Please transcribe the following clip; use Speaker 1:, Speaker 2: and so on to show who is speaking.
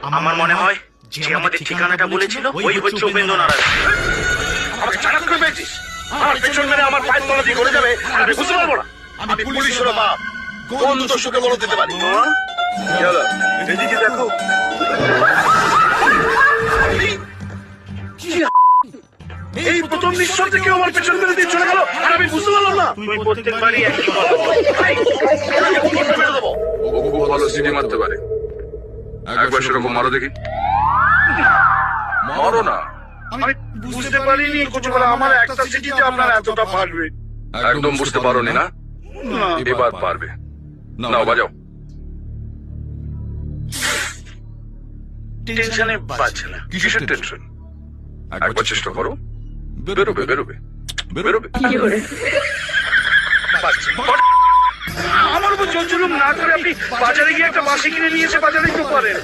Speaker 1: আমার মনে হয় যে আমাদের ঠিকানাটা বলেছিল ওই হচ্ছে উপেন্দ্র নারায়ণ।
Speaker 2: আমাকে চালাক করে পেয়েছিস? আমার পেছন মেরে আমার পায়ের তলা দিয়ে ঘুরে যাবে আর আমি বুঝতে পারবো না? আমি পুলিশ হলো বাপ, কোন দস্যুকে বলে দিতে পারি। কি হলো? এদিকে দেখো। এই প্রথম নিঃশব্দে কেউ আমার পেছন মেরে দিয়ে চলে গেল আর আমি বুঝতে পারলাম না।
Speaker 1: তুই প্রত্যেকবারই একই কথা বল।
Speaker 3: ও খুব ভালো সিটি মারতে পারে। একবার সেরকম মারো দেখি। মারো না।
Speaker 2: আমি বুঝতে পারিনি কচুবেলা আমার একটা সিটিতে আপনার এতটা পারবে।
Speaker 3: একদম বুঝতে পারোনি না? এবার পারবে। নাও বাজাও।
Speaker 1: টেনশনে বাজছে না।
Speaker 3: কিসের টেনশন? একবার চেষ্টা করো, বেরোবে বেরোবে বেরোবে।
Speaker 2: আমার উপর জল জুলুম না করে আপনি বাজারে গিয়ে একটা বাসি কিনে নিয়ে এসে বাজারে দিতে পারেন।